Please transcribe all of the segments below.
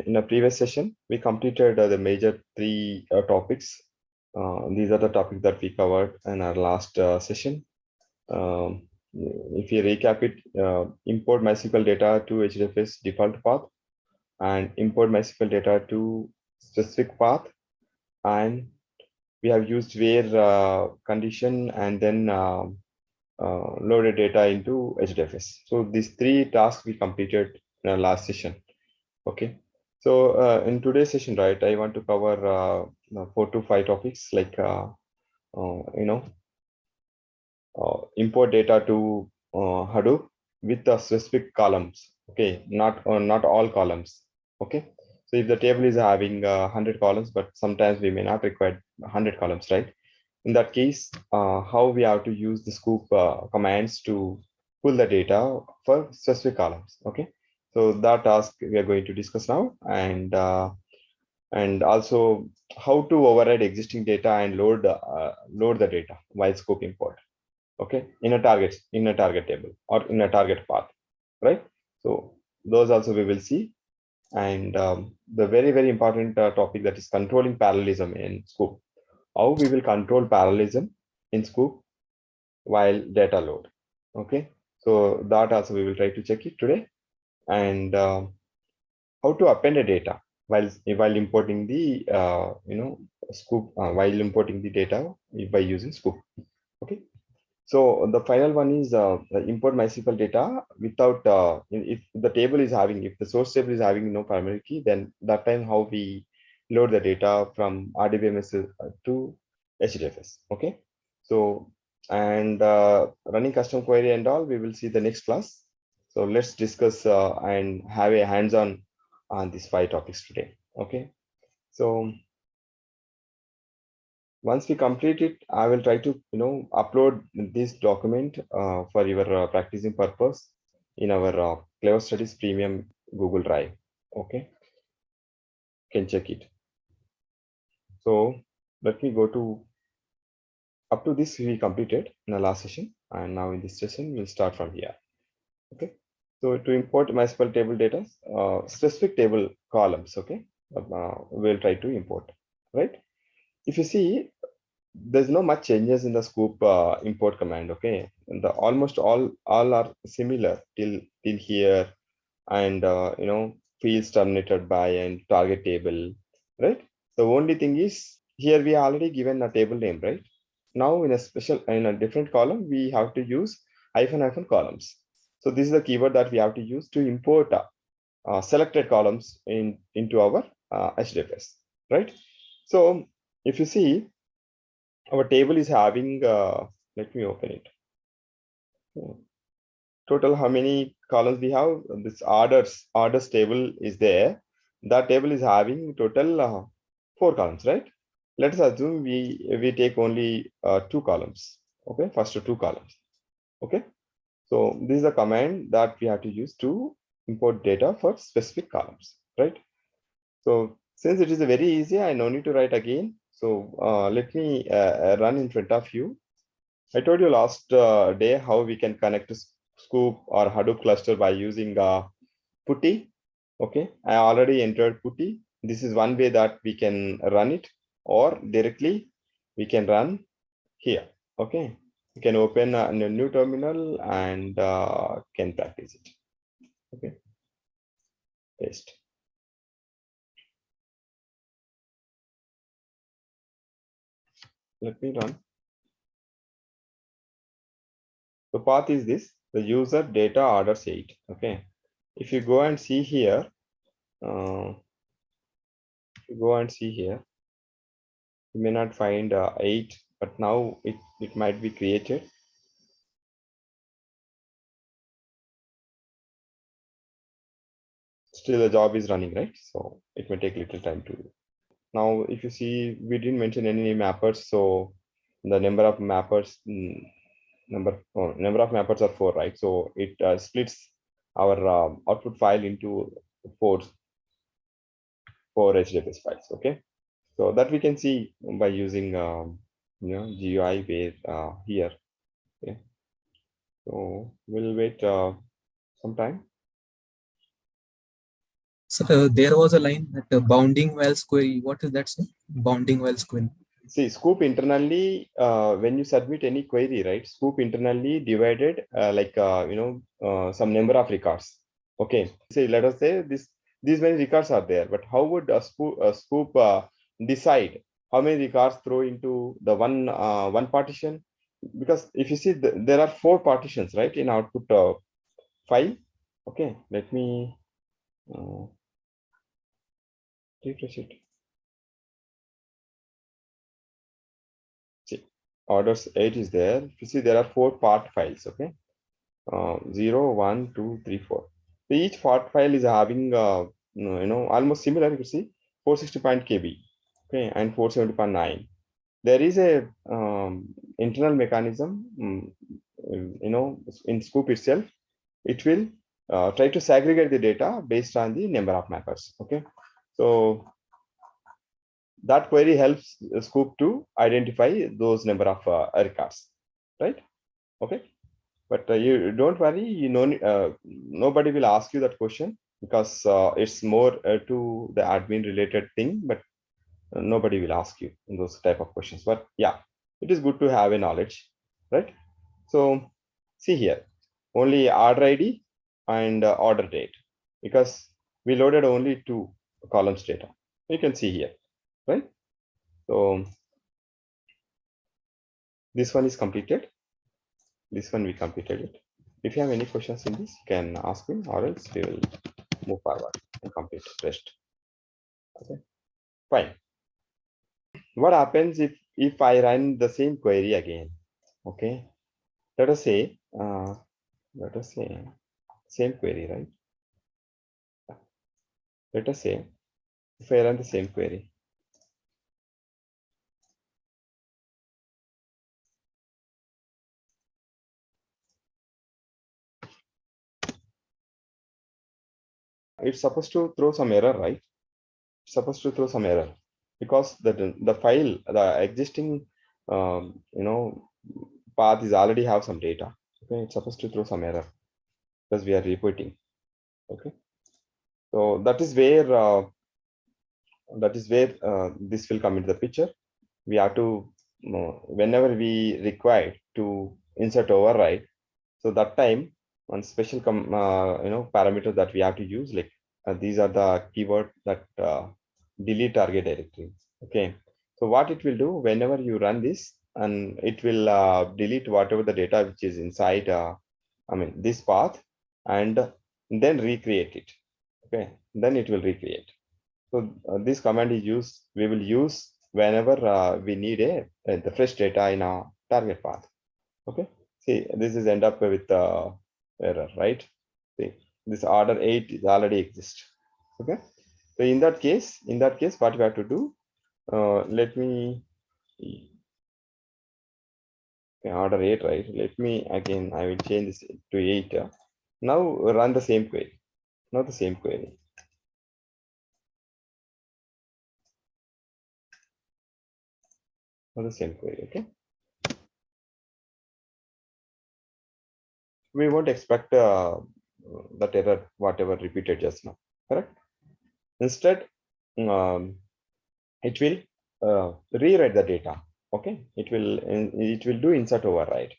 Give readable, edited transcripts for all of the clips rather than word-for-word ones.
In a previous session, we completed the major three topics. These are the topics that we covered in our last session. If you recap it, import MySQL data to hdfs default path and import MySQL data to specific path, and we have used where condition and then loaded data into hdfs. So these three tasks we completed in our last session. Okay. So in today's session, right, I want to cover 4 to 5 topics like import data to Hadoop with the specific columns. Okay, not all columns. Okay, so if the table is having 100 columns, but sometimes we may not require 100 columns, right? In that case, how we have to use the Sqoop commands to pull the data for specific columns. Okay, so that task we are going to discuss now, and also how to override existing data and load the data while Sqoop import. Okay, in a target table or in a target path, right? So those also we will see, and the very important topic, that is controlling parallelism in Sqoop. How we will control parallelism in Sqoop while data load. Okay, so that also we will try to check it today, and how to append a data while importing the Sqoop, while importing the data by using Sqoop. Okay, so the final one is import MySQL data without if the table is having, if the source table is having no primary key, then that time how we load the data from RDBMS to hdfs. Okay, so and running custom query and all we will see the next class. So let's discuss and have a hands-on on these 5 topics today. Okay, so once we complete it, I will try to upload this document for your practicing purpose in our Clever Studies Premium Google Drive. Okay, can check it. So let me go to, up to this we completed in the last session, and now in this session we'll start from here. Okay, so to import MySQL table data, specific table columns. Okay, we'll try to import, right? If you see, there's no much changes in the Sqoop import command. Okay, and the almost all are similar till here, and fields terminated by and target table, right? The only thing is here we already given a table name, right? Now in a different column we have to use hyphen columns. So this is the keyword that we have to use to import selected columns into our hdfs, right? So if you see, our table is having let me open it. Total how many columns we have? This orders table is there. That table is having total 4 columns, right? Let us assume we take only 2 columns. Okay, first 2 columns. Okay, so this is a command that we have to use to import data for specific columns, right? So since it is very easy, I no need to write again. So let me run in front of you. I told you last day how we can connect to Sqoop or Hadoop cluster by using putty. Okay, I already entered putty. This is one way that we can run it, or directly we can run here. Okay, you can open a new terminal and can practice it. Okay, paste. Let me run. The path is this: the user data orders 8. Okay, if you go and see here, you may not find 8, but now it might be created. Still the job is running, right? So it may take little time to. Now if you see, we didn't mention any mappers, so the number of mappers number of mappers are 4, right? So it splits our output file into 4 hdfs files. Okay, so that we can see by using GUI where here. Okay, so we'll wait some time. So there was a line that bounding while query. What is that? Sir? Bounding while query. See, Sqoop internally, when you submit any query, right? Sqoop internally divided some number of records. Okay, say let us say these many records are there, but how would Sqoop decide how many records throw into the one partition? Because if you see, there are 4 partitions, right, in output file. Okay, let me refresh it. See, orders 8 is there. If you see, there are 4 part files. Okay, 0, 1, 2, 3, 4. So each part file is having almost similar. You can see 460.kb, okay, and 470.9. There is a internal mechanism, in Sqoop itself. It will try to segregate the data based on the number of mappers. Okay, so that query helps Sqoop to identify those number of records, right? Okay, but you don't worry, nobody will ask you that question because it's more to the admin related thing, but nobody will ask you those type of questions. But yeah, it is good to have a knowledge, right? So see here, only order ID and order date, because we loaded only 2 columns data. You can see here, right? So this one is completed. This one we completed it. If you have any questions in this, you can ask me, or else we will move forward and complete the rest. Okay, fine. What happens if I run the same query again? Okay, let us say same query, right? Let us say if I run the same query, it's supposed to throw some error, right? It's supposed to throw some error because the file, the existing path is already have some data. Okay, it's supposed to throw some error because we are repeating. Okay, so that is where this will come into the picture. We have to, whenever we require to insert override, so that time one special parameter that we have to use, like these are the keyword that delete target directory. Okay, so what it will do, whenever you run this, and it will delete whatever the data which is inside this path, and then recreate it. Okay, then it will recreate. So this command is used, we will use whenever we need the fresh data in our target path. Okay, see, this is end up with error, right? See, this order 8 is already exist. Okay, so in that case, what we have to do, let me, okay, order 8, right? Let me again, I will change this to 8. Now run the same query. Not the same query. Not the same query. Okay. We won't expect that error, whatever repeated just now. Correct. Instead, it will rewrite the data. Okay. It will do insert override.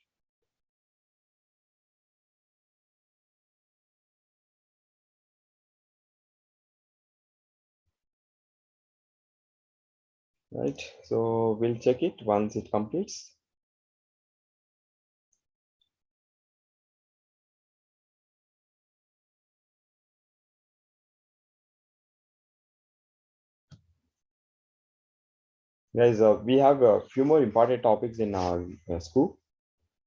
Right, so we'll check it once it completes. Guys, we have a few more important topics in our Sqoop,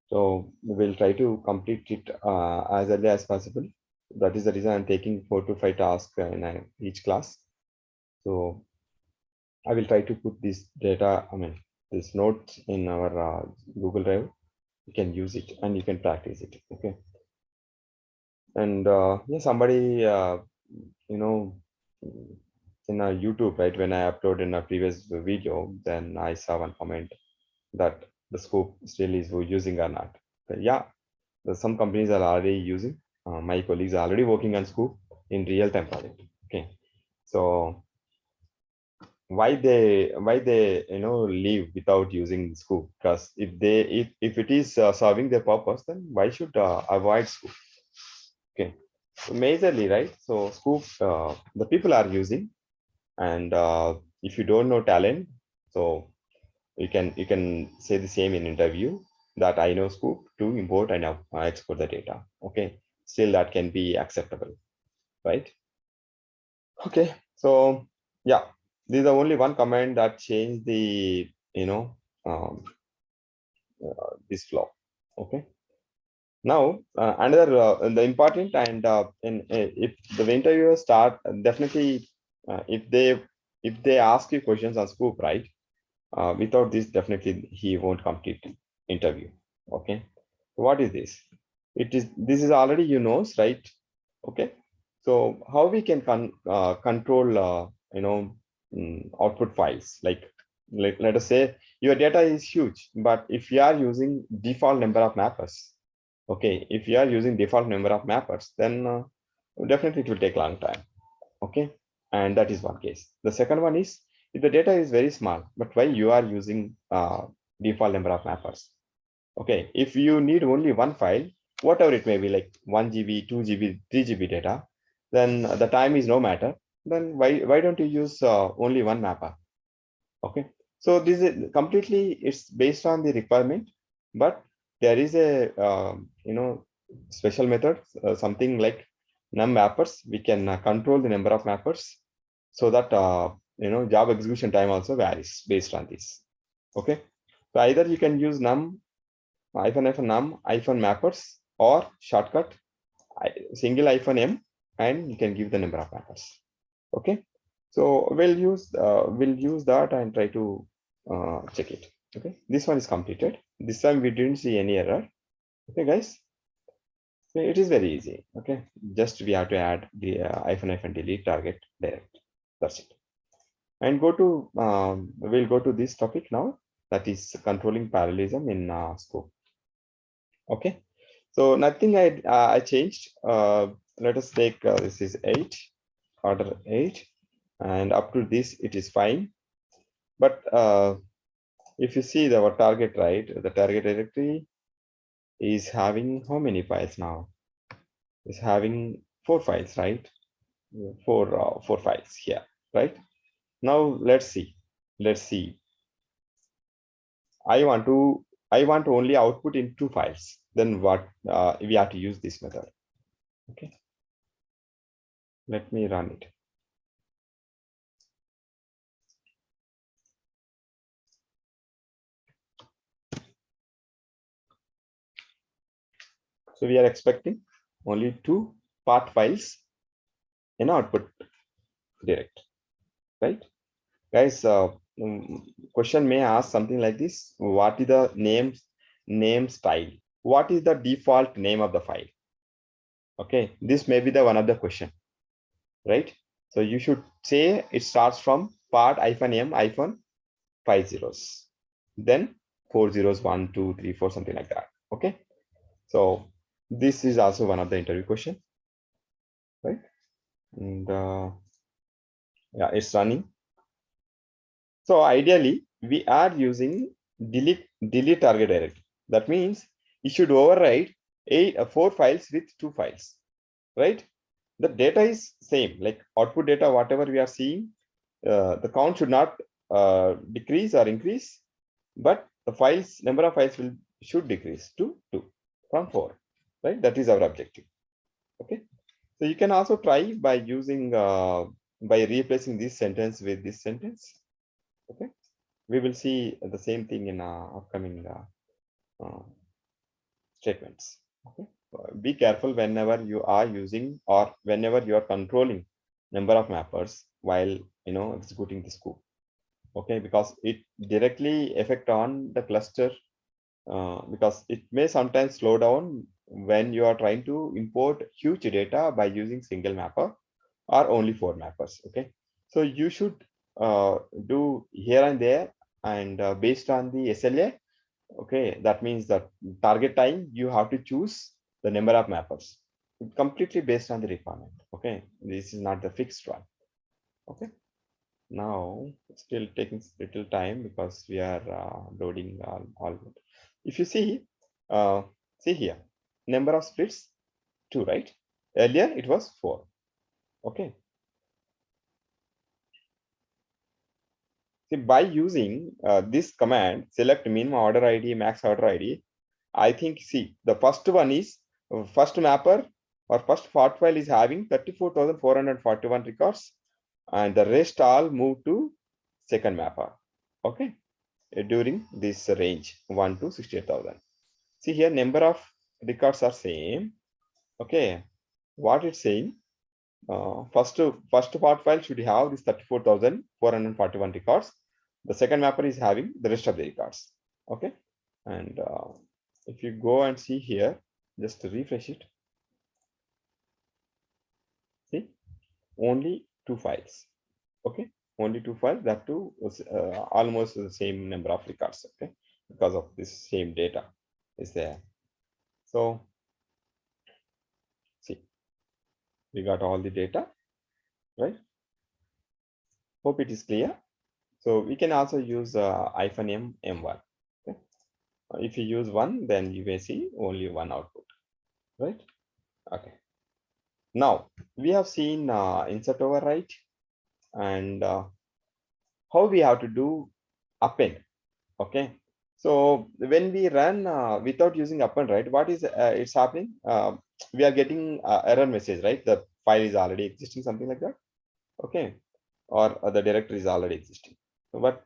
so we'll try to complete it as early as possible. That is the reason I'm taking 4 to 5 tasks in each class. So I will try to put this data, this notes in our Google Drive. You can use it and you can practice it. Okay. And yeah, somebody, in YouTube, right, when I uploaded in a previous video, then I saw one comment that the Sqoop still is using or not. But yeah, some companies are already using. My colleagues are already working on Sqoop in real-time project. Okay, So why they leave without using Sqoop? Because if it is serving their purpose, then why should avoid Sqoop? Okay, so majorly, right? So Sqoop, the people are using, and if you don't know talent, so you can say the same in interview that I know Sqoop to import and export the data. Okay, still that can be acceptable, right? Okay, so yeah, this is the only one command that changed the um, this flow. Okay, now another the important and if the interviewer start definitely if they ask you questions on Sqoop, right? Without this, definitely he won't complete the interview. Okay, what is this? This is already right? Okay, so how we can control output files, like let us say your data is huge, but if you are using default number of mappers, okay, if you are using default number of mappers, then definitely it will take a long time. Okay, and that is one case. The second one is if the data is very small, but why you are using default number of mappers? Okay, if you need only one file, whatever it may be, like 1 GB, 2 GB, 3 GB data, then the time is no matter. Then why don't you use only one mapper? Okay, so this is completely it's based on the requirement, but there is a special method, something like num mappers. We can control the number of mappers so that job execution time also varies based on this. Okay, so either you can use num -num -mappers or shortcut single -m, and you can give the number of mappers. Okay, so we'll use that and try to check it. Okay, this one is completed. This time we didn't see any error. Okay, guys, so it is very easy. Okay, just we have to add the -delete target direct. That's it. And we'll go to this topic now, that is controlling parallelism in Sqoop. Okay, so nothing I changed. Let us take this is 8, order 8, and up to this it is fine. But if you see our target, right, the target directory is having how many files now? Is having 4 files, right? Four files here, right? Now let's see. I want to only output in 2 files. Then what we have to use this method. Okay, let me run it. So we are expecting only 2 part files in output direct, right? Guys, question may ask something like this: what is the name style? What is the default name of the file? Okay, this may be the one of the question, right? So you should say it starts from part -m -5 zeros, then 4 zeros, 1 2 3 4, something like that. Okay, so this is also one of the interview question, right? And yeah, it's running. So ideally we are using delete target directory. That means you should override 4 files with 2 files, right? The data is same, like output data, whatever we are seeing, the count should not decrease or increase, but the number of files should decrease to 2 from 4, right? That is our objective. Okay, so you can also try by using by replacing this sentence with this sentence. Okay, we will see the same thing in upcoming statements. Okay, be careful whenever you are using or whenever you are controlling number of mappers while executing the Sqoop. Okay, because it directly affect on the cluster, because it may sometimes slow down when you are trying to import huge data by using single mapper or only 4 mappers. Okay, so you should do here and there, and based on the SLA. Okay, that means that target time you have to choose the number of mappers completely based on the requirement. Okay, this is not the fixed one. Okay. Now it's still taking little time because we are loading all. If you see here, number of splits 2, right? Earlier it was 4. Okay. See, by using this command, select minimum order ID, max order ID, I think, see, the first one is first mapper or first fort file is having 34,441 records, and the rest all move to second mapper. Okay, during this range 1 to 68,000. See here, number of records are same. Okay, what it's saying, first part file should have this 34,441 records. The second mapper is having the rest of the records. Okay, and if you go and see here, just refresh it. See, only 2 files. Okay, only 2 files. That too was almost the same number of records. Okay, because of this same data is there. So see, we got all the data, right? Hope it is clear. So we can also use -m m1. Okay? If you use 1, then you may see only one output, right? Okay. Now we have seen insert overwrite and how we have to do append. Okay. So when we run without using append, right? What is it's happening? We are getting error message, right? The file is already existing, something like that. Okay, or the directory is already existing. But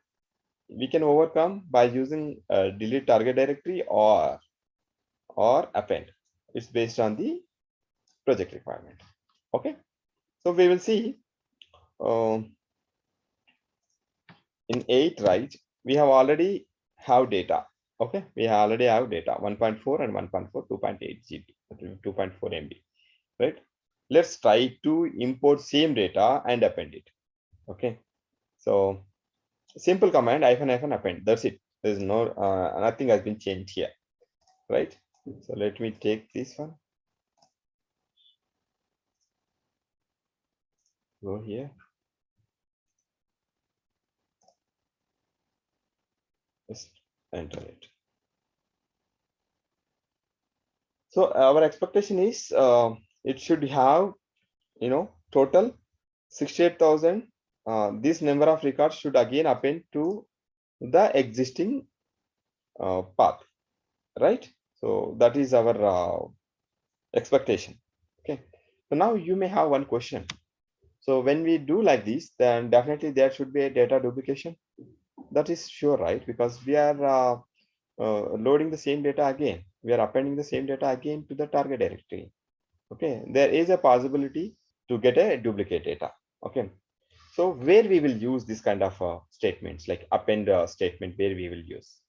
we can overcome by using delete target directory or append. It's based on the project requirement. Okay, so we will see in 8, right? We have already have data. Okay, we already have data 1.4 and 1.4, 2.8 GB, 2.4 MB, right? Let's try to import same data and append it. Okay, so simple command --- append. That's it. There's no nothing has been changed here, right? So let me take this one. Go here. Just enter it. So our expectation is it should have, total 68,000. This number of records should again append to the existing path, right? So that is our expectation. Okay. So now you may have one question. So when we do like this, then definitely there should be a data duplication. That is sure, right? Because we are loading the same data again. We are appending the same data again to the target directory. Okay, there is a possibility to get a duplicate data. Okay, so where we will use this kind of statements like append statement, where we will use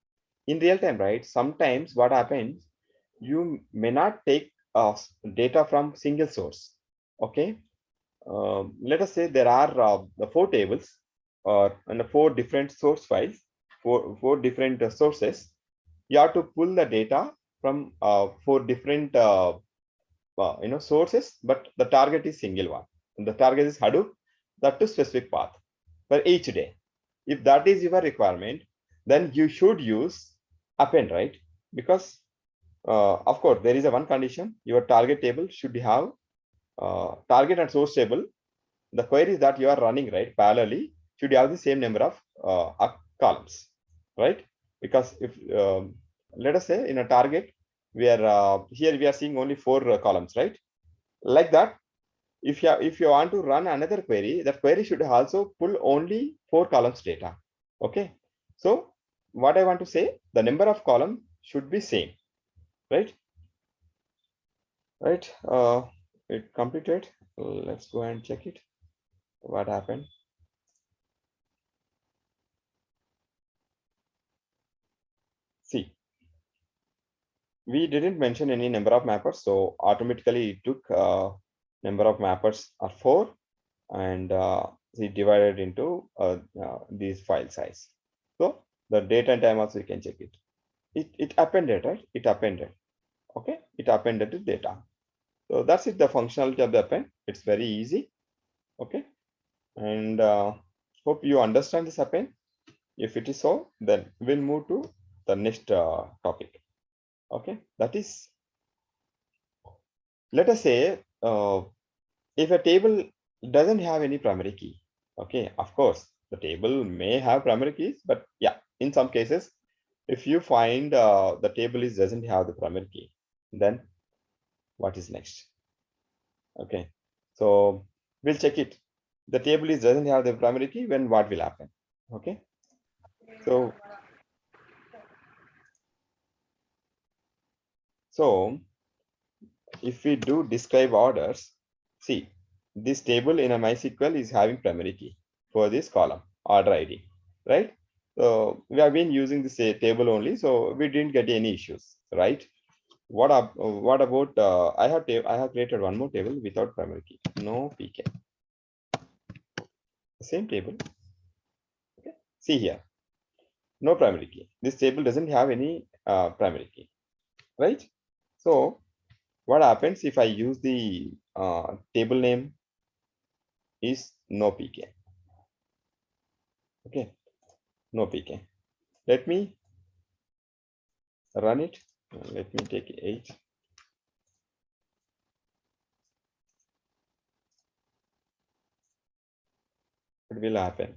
in real time, right? Sometimes what happens, you may not take data from single source. Okay, let us say there are the 4 tables or and the 4 different source files, four different sources. You have to pull the data from 4 different sources, but the target is single one. And the target is Hadoop, that to specific path for each day. If that is your requirement, then you should use append, right? Because of course there is a one condition: your target table should have target and source table. The queries that you are running, right, parallelly should have the same number of columns, right? Because if let us say in a target, we are here we are seeing only 4 columns, right? Like that, if you want to run another query, that query should also pull only 4 columns data. Okay, so what I want to say, the number of columns should be same, right? Right, it completed. Let's go and check it, what happened. See, we didn't mention any number of mappers, so automatically it took number of mappers are 4, and we divided into these file size. So the date and time also you can check it. It appended, right? It appended. Okay, it appended the data. So that's it, the functionality of the append. It's very easy. Okay. And hope you understand this append. If it is so, then we'll move to the next topic. Okay, that is, let us say if a table doesn't have any primary key. Okay, of course the table may have primary keys, but yeah, in some cases, if you find the table doesn't have the primary key, then what is next? Okay, so we'll check it. The table doesn't have the primary key, when what will happen? Okay, so if we do describe orders, see, this table in a MySQL is having primary key for this column order ID, right? So we have been using this table only, so we didn't get any issues, right? What about I have created one more table without primary key, no PK, same table. Okay, see here, no primary key. This table doesn't have any primary key, right? So what happens if I use the table name is no PK? Okay, no PK. Let me run it. Let me take 8. What will happen?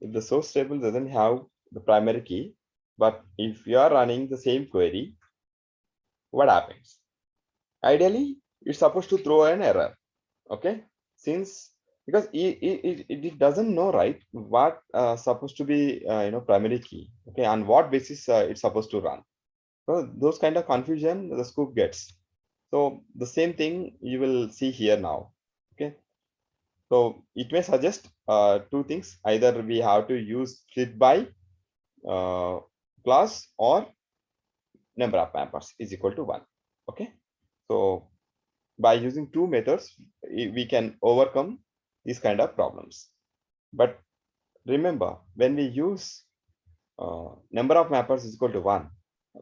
If the source table doesn't have the primary key, but if you are running the same query, what happens? Ideally, it's supposed to throw an error. Okay, since because it doesn't know, right, what supposed to be primary key. Okay, on what basis it's supposed to run. So those kind of confusion the Sqoop gets. So the same thing you will see here now. Okay, so it may suggest two things. Either we have to use split by uh, class, or number of mappers is equal to 1. Okay, so by using two methods, we can overcome these kind of problems. But remember, when we use number of mappers is equal to 1,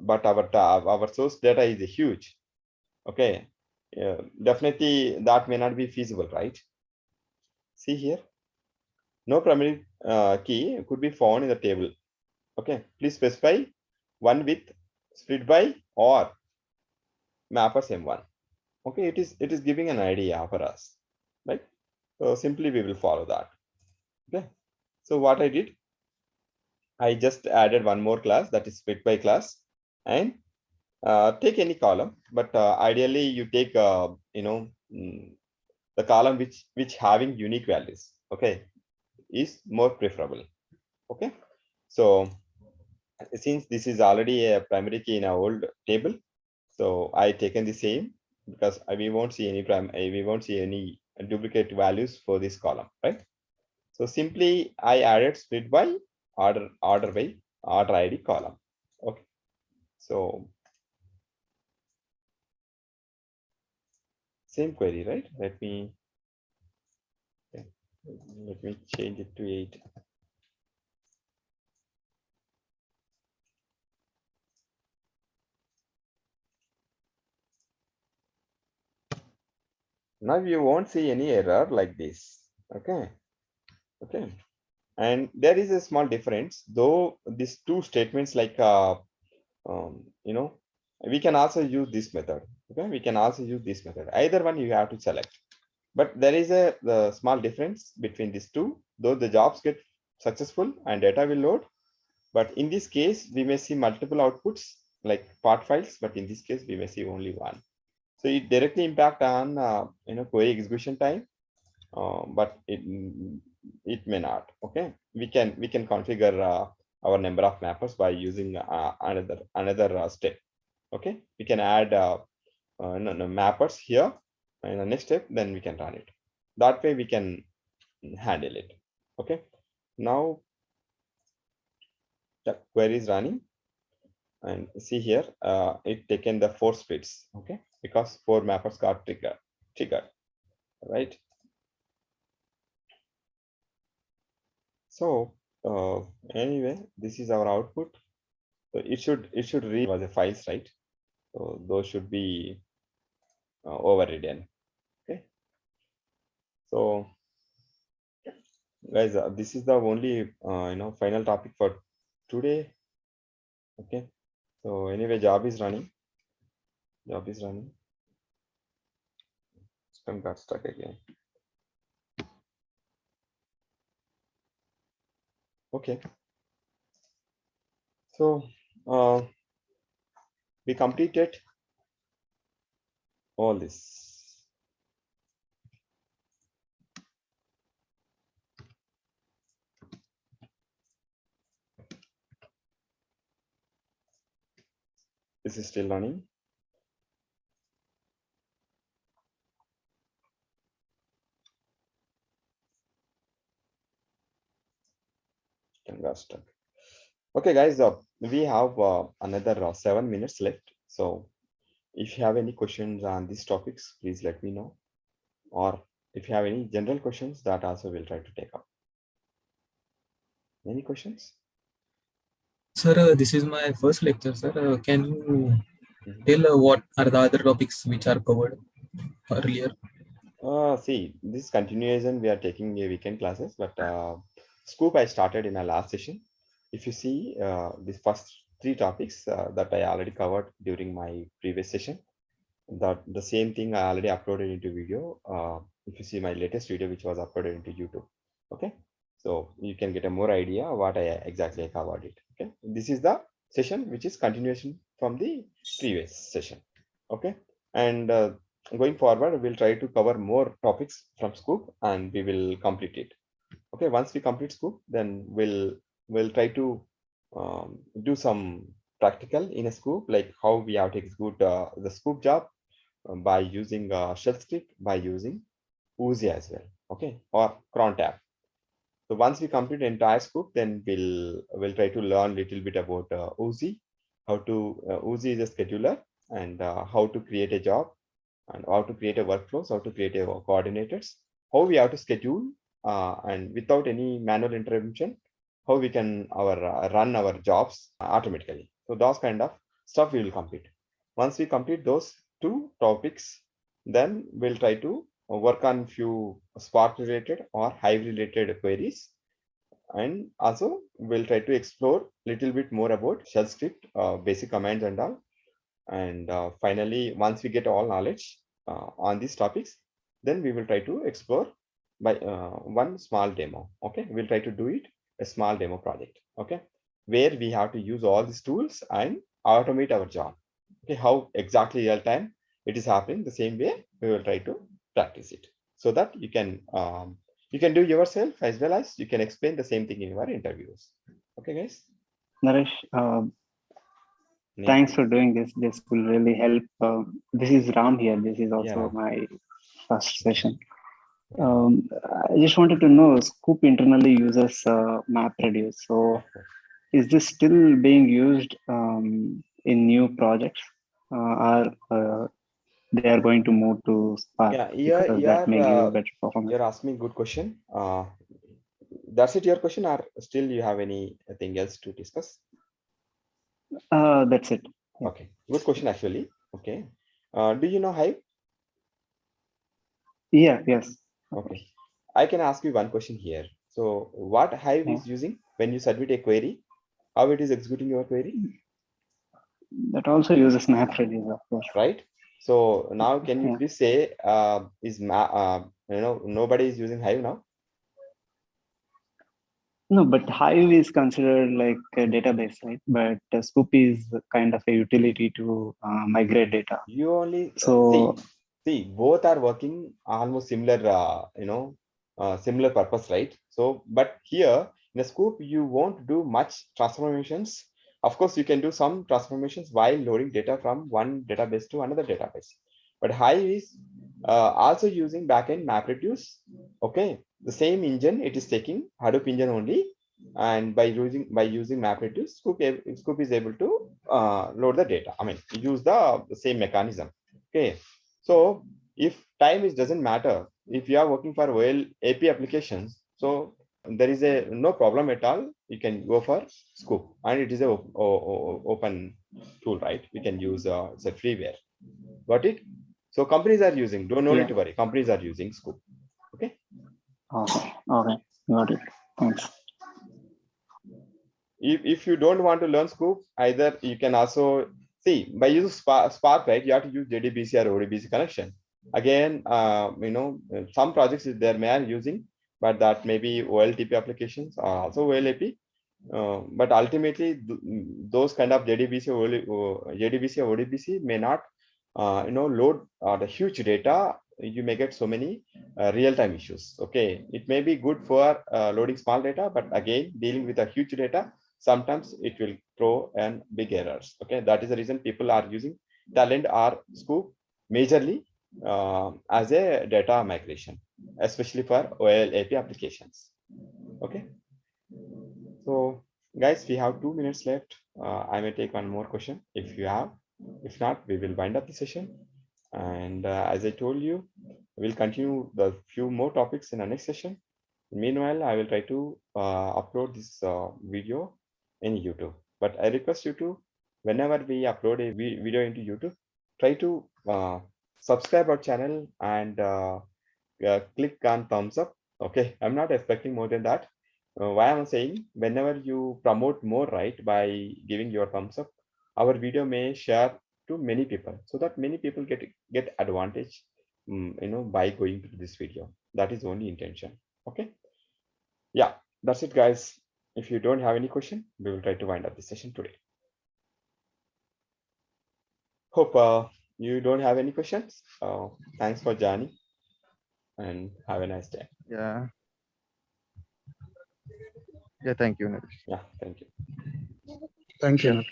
but our source data is huge. Okay, definitely that may not be feasible, right? See here, no primary key could be found in the table. Okay, please specify one with split by or mappers m1. Okay, it is giving an idea for us, right? So simply we will follow that. Okay, so what I did, I just added one more class, that is split by class, and take any column, but ideally you take the column which having unique values. Okay, is more preferable. Okay, so since this is already a primary key in our old table, so I taken the same, because we won't see any duplicate values for this column, right? So simply I added split by order by order ID column. Okay, so same query, right? Let me change it to 8. Now you won't see any error like this. Okay, okay. And there is a small difference, though these two statements, like you know, we can also use this method. Okay, we can also use this method. Either one you have to select. But there is the small difference between these two, though the jobs get successful and data will load. But in this case, we may see multiple outputs like part files, but in this case, we may see only one. So it directly impact on query execution time, but it may not. Okay, we can configure our number of mappers by using another step. Okay, we can add no, mappers here in the next step, then we can run it. That way we can handle it. Okay, now the query is running, and see here it taken the 4 splits. Okay, because 4 mappers got triggered, right? So anyway, this is our output. So it should read was the files, right? So those should be overridden. Okay, So guys, this is the only final topic for today. Okay. So anyway, job is running. System got stuck again. Okay. So we completed all this. This is still running. Got stuck. Okay, guys, we have another 7 minutes left. So if you have any questions on these topics, please let me know. Or if you have any general questions, that also we'll try to take up. Any questions? Sir, this is my first lecture, sir. Can you tell what are the other topics which are covered earlier? See, this continuation we are taking a weekend classes, but Sqoop I started in our last session. If you see these first 3 topics that I already covered during my previous session, that the same thing I already uploaded into video. If you see my latest video, which was uploaded into YouTube, okay, so you can get a more idea what I exactly covered it. Okay, this is the session which is continuation from the previous session. Okay, and going forward, we'll try to cover more topics from Sqoop and we will complete it. Okay, once we complete Sqoop, then we'll try to do some practical in a Sqoop, like how we have to execute the Sqoop job by using shell script, by using Uzi as well, okay, or cron tab. So once we complete the entire Sqoop, then we'll try to learn a little bit about Uzi, how to Uzi is a scheduler, and how to create a job, and how to create a workflows, how to create a coordinators, how we have to schedule, and without any manual intervention, how we can run our jobs automatically. So those kind of stuff we will complete. Once we complete those 2 topics, then we'll try to work on few Spark related or Hive related queries, and also we'll try to explore little bit more about shell script, basic commands and all. And finally, once we get all knowledge on these topics, then we will try to explore by one small demo. Okay, we'll try to do it a small demo project. Okay, where we have to use all these tools and automate our job. Okay, how exactly real time it is happening, the same way we will try to practice it, so that you can do yourself, as well as you can explain the same thing in your interviews. Okay, guys. Naresh, thanks for doing this. This will really help. This is Ram here. This is also my first session. I just wanted to know, Sqoop internally uses MapReduce. So is this still being used in new projects, or they are going to move to Spark? Because that may give better performance. You're asking me a good question. That's it, your question, or still you have anything else to discuss? That's it. Yeah. Okay, good question actually. Okay, do you know Hive? Yeah, yes. Okay, I can ask you one question here. So what Hive is using when you submit a query, how it is executing your query? That also uses MapReduce, of course. Right. So now can you please say, nobody is using Hive now? No, but Hive is considered like a database, right? But Sqoop is kind of a utility to migrate data. You only so see both are working almost similar, similar purpose, right? So, but here in a Sqoop, you won't do much transformations. Of course, you can do some transformations while loading data from one database to another database. But Hive is also using backend MapReduce. Okay, the same engine, it is taking Hadoop engine only, and by using MapReduce, Sqoop is able to load the data. I mean, use the same mechanism. Okay, so if time is doesn't matter, if you are working for OL AP applications, so there is no problem at all. You can go for Sqoop, and it is a open tool, right? We can use it's a freeware. Got it? So companies are using. Don't need to worry. Companies are using Sqoop. Okay. Okay. Okay. Got it. Thanks. If you don't want to learn Sqoop, either you can also see by using Spark, right? You have to use JDBC or ODBC connection. Again, some projects there may are using, but that may be OLTP applications or also OLAP. But ultimately, those kind of JDBC or ODBC may not, load the huge data. You may get so many real-time issues. Okay, it may be good for loading small data, but again, dealing with a huge data, sometimes it will throw in big errors. Okay, that is the reason people are using Talend or Sqoop majorly as a data migration, especially for OLAP applications. Okay. So guys, we have 2 minutes left. I may take one more question if you have. If not, we will wind up the session. And as I told you, we'll continue the few more topics in our next session. Meanwhile, I will try to upload this video in YouTube. But I request you to, whenever we upload a video into YouTube, try to subscribe our channel and click on thumbs up. Okay, I'm not expecting more than that. Why I'm saying, whenever you promote more, right, by giving your thumbs up, our video may share to many people, so that many people get advantage, by going to this video. That is the only intention. Okay. Yeah, that's it, guys. If you don't have any question, we will try to wind up the session today. Hope you don't have any questions. Thanks for joining and have a nice day. Yeah. Yeah. Thank you, Naresh. Yeah, thank you. Thank you.